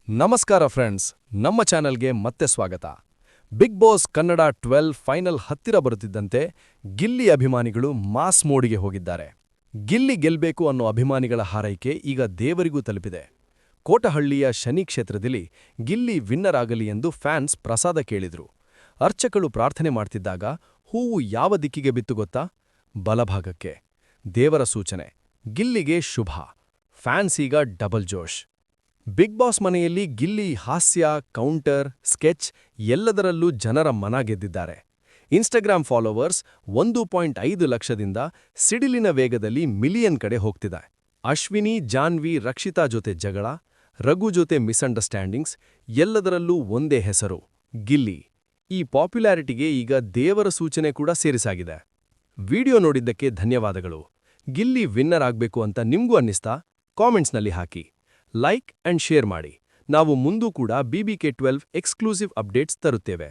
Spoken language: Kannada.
ನಮಸ್ಕಾರ ಫ್ರೆಂಡ್ಸ್, ನಮ್ಮ ಚಾನೆಲ್ಗೆ ಮತ್ತೆ ಸ್ವಾಗತ. ಬಿಗ್ ಬಾಸ್ ಕನ್ನಡ 12 ಫೈನಲ್ ಹತ್ತಿರ ಬರುತ್ತಿದ್ದಂತೆ ಗಿಲ್ಲಿ ಅಭಿಮಾನಿಗಳು ಮಾಸ್ ಮೋಡಿಗೆ ಹೋಗಿದ್ದಾರೆ. ಗಿಲ್ಲಿ ಗೆಲ್ಬೇಕು ಅನ್ನೋ ಅಭಿಮಾನಿಗಳ ಹಾರೈಕೆ ಈಗ ದೇವರಿಗೂ ತಲುಪಿದೆ. ಕೋಟಹಳ್ಳಿಯ ಶನಿ ಕ್ಷೇತ್ರದಲ್ಲಿ ಗಿಲ್ಲಿ ವಿನ್ನರ್ ಆಗಲಿ ಎಂದು ಫ್ಯಾನ್ಸ್ ಪ್ರಸಾದ ಕೇಳಿದ್ರು. ಅರ್ಚಕರು ಪ್ರಾರ್ಥನೆ ಮಾಡ್ತಿದ್ದಾಗ ಹೂವು ಯಾವ ದಿಕ್ಕಿಗೆ ಬಿತ್ತು ಗೊತ್ತಾ? ಬಲಭಾಗಕ್ಕೆ. ದೇವರ ಸೂಚನೆ, ಗಿಲ್ಲಿಗೆ ಶುಭ. ಫ್ಯಾನ್ಸ್ ಈಗ ಡಬಲ್ ಜೋಶ್. ಬಿಗ್ ಬಾಸ್ ಮನೆಯಲ್ಲಿ ಗಿಲ್ಲಿ ಹಾಸ್ಯ, ಕೌಂಟರ್, ಸ್ಕೆಚ್ ಎಲ್ಲದರಲ್ಲೂ ಜನರ ಮನ ಗೆದ್ದಿದ್ದಾರೆ. ಇನ್ಸ್ಟಾಗ್ರಾಮ್ ಫಾಲೋವರ್ಸ್ 1.5 ಲಕ್ಷದಿಂದ ಸಿಡಿಲಿನ ವೇಗದಲ್ಲಿ ಮಿಲಿಯನ್ ಕಡೆ ಹೋಗ್ತಿದೆ. ಅಶ್ವಿನಿ, ಜಾನ್ವಿ, ರಕ್ಷಿತಾ ಜೊತೆ ಜಗಳ, ರಘು ಜೊತೆ ಮಿಸ್ಅಂಡರ್ಸ್ಟ್ಯಾಂಡಿಂಗ್ಸ್, ಎಲ್ಲದರಲ್ಲೂ ಒಂದೇ ಹೆಸರು ಗಿಲ್ಲಿ. ಈ ಪಾಪ್ಯುಲಾರಿಟಿಗೆ ಈಗ ದೇವರ ಸೂಚನೆ ಕೂಡ ಸೇರಿಸಾಗಿದೆ. ವಿಡಿಯೋ ನೋಡಿದ್ದಕ್ಕೆ ಧನ್ಯವಾದಗಳು. ಗಿಲ್ಲಿ ವಿನ್ನರ್ ಆಗ್ಬೇಕು ಅಂತ ನಿಮ್ಗೂ ಅನ್ನಿಸ್ತಾ? ಕಾಮೆಂಟ್ಸ್ನಲ್ಲಿ ಹಾಕಿ. ಲೈಕ್ ಅಂಡ್ ಶೇರ್ ಮಾಡಿ. ನಾವು ಮುಂದೂ ಕೂಡ BBK12 ಎಕ್ಸ್ಕ್ಲೂಸಿವ್ ಅಪ್ಡೇಟ್ಸ್ ತರುತ್ತೇವೆ.